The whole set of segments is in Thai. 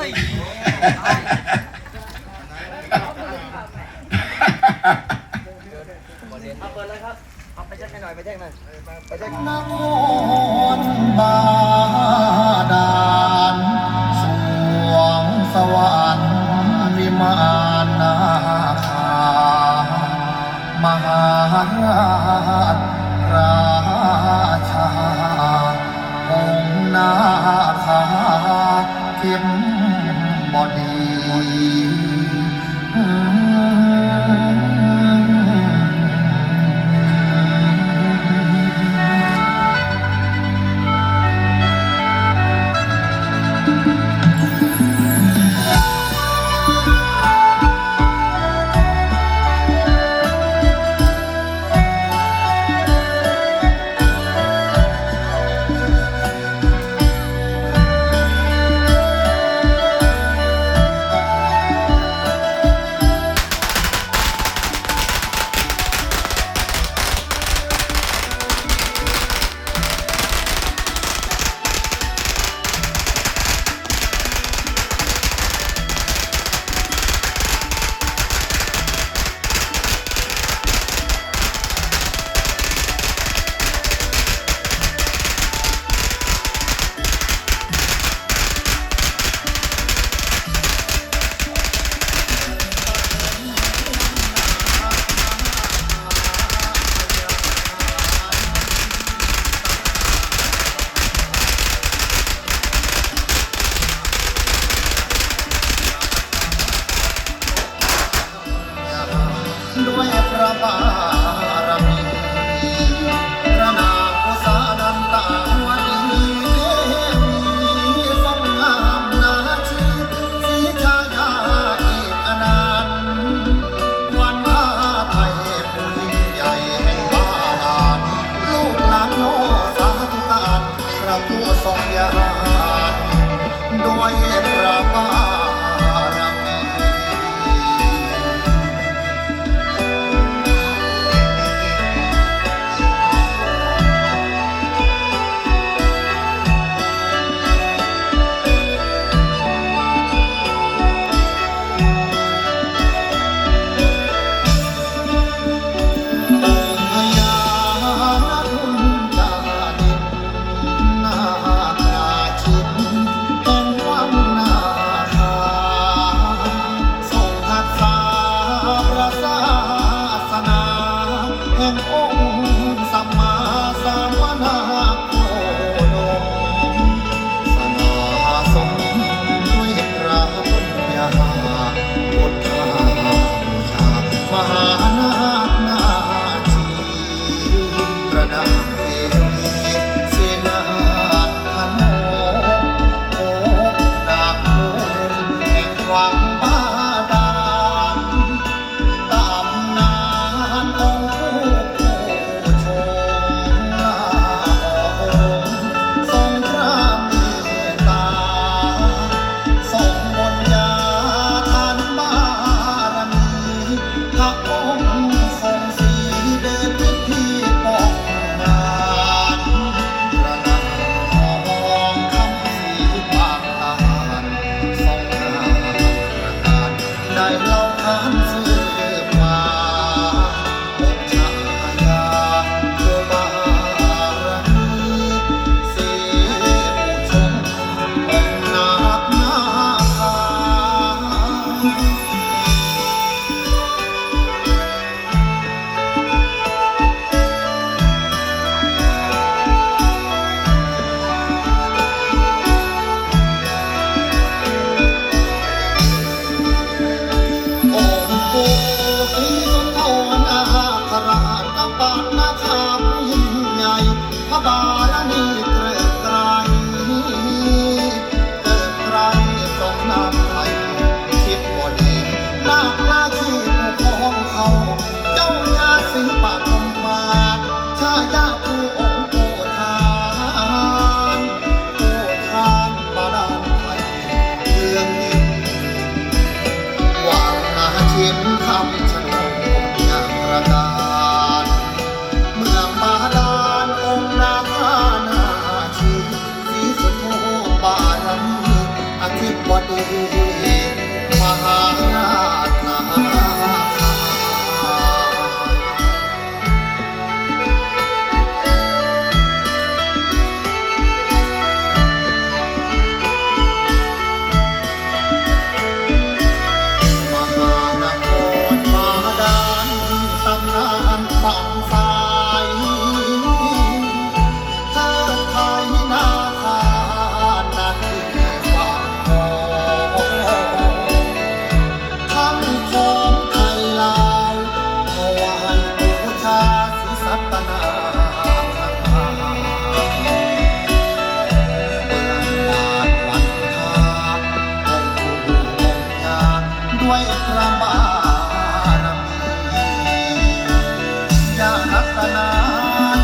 ยเอาเปิดเลยครับเอาไปแจ้งให้หน่อยไปแจ้งหน่อยไปแจ้งนครบาดาลสวงสวรรค์วิมานนาคามหาราชาองค์นาคาเข้มบดีด้วยพระบารมีพระนางอุษานันตาวดีมีสมงามนาชีสีชายาอีกอนันต์วันท่าไทยผู้ยิ่งใหญ่แห่งบ้านลูกหลานโลสาธุการพระผู้ทรงญาณด้วยพระบารมี องค์ ดีมหาราชนามหานครบาดาลตำนานฝังสายเธอไทยนาคานาทีฝั่งทองทั้งของไทยลาวถวายบูชาศรีสัตนาคราเมืองบาทวันทาองค์ปู่องค์ยาด้วยพระบารมีญารัตนา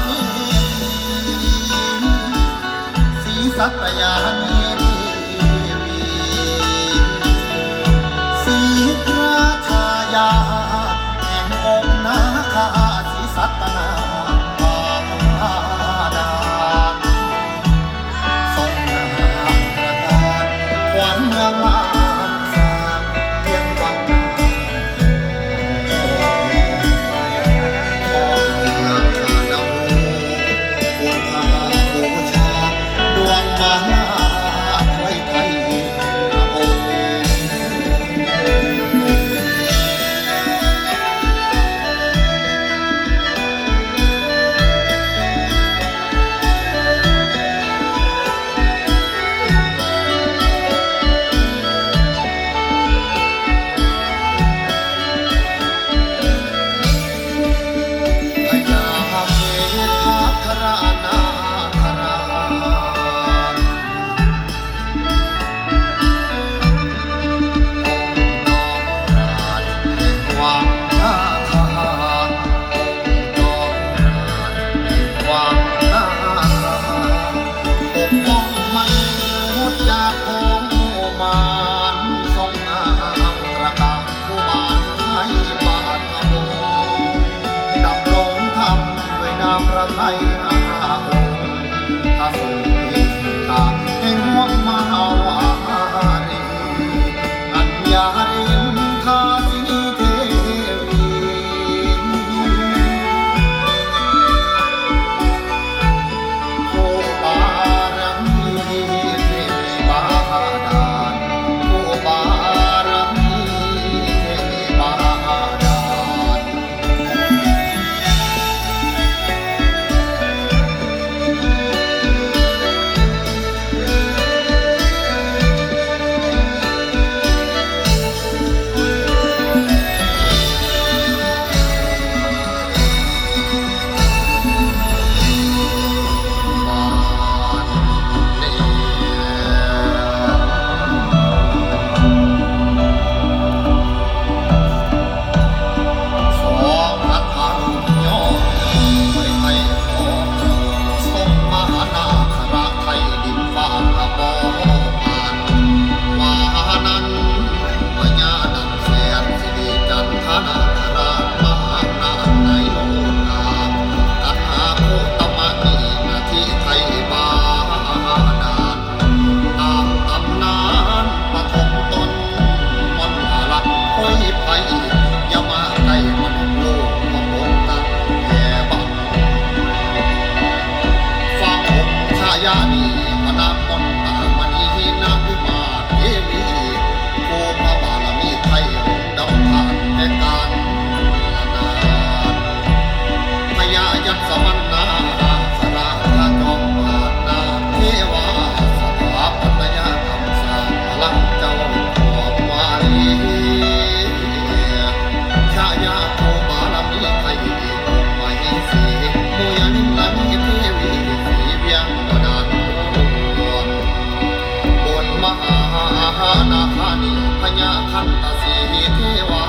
ที่ศรีสัตยานีศรีราชายาแห่งองค์นาคาศรีสัตนาบาดาลทรงนามประทานขวัญเมืองล้านสร้างเพียงวังนาขอเมืองข้าดำบูชาบูชาดวงมาไว้ไทยพระองค์ พญาเมธาครานาคราชองค์น้อมราชแห่งวังนาคาองค์น้อมราชแห่งวังนาคาปกป้องมนุษย์จากโคมารทรงงามตระการผู้บานให้บาทโบดำรงธรรมด้วยนามพระไทยอาองค์ถ้าทรงมีตาแห่งห่วงมหาวารีอัญญารินทาสีเทวี ผู้บารมีเทวีบาดาลผู้บารมีเทวีบาดาล ญาคันตสีเทวา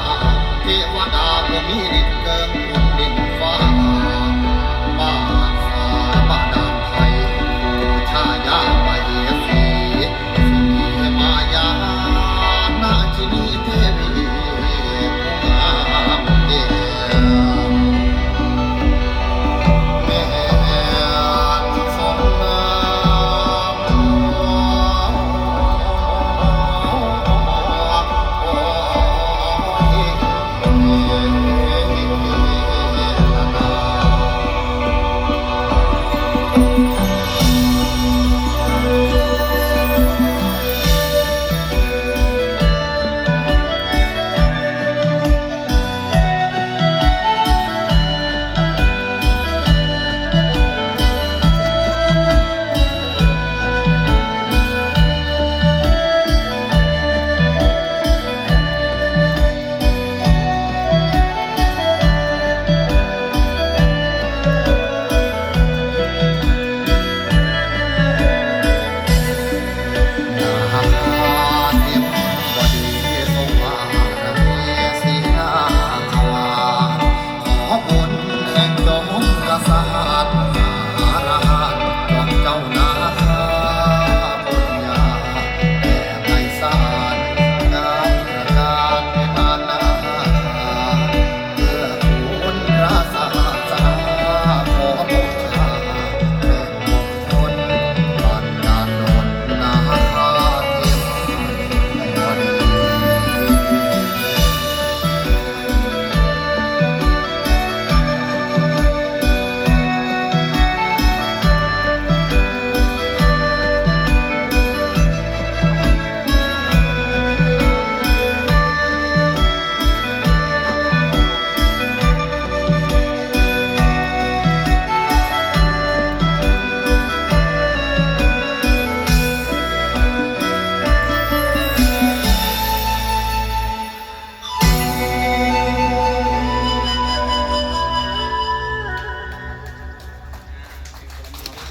เทวดาผู้มีฤทธิ์เกินคนดิน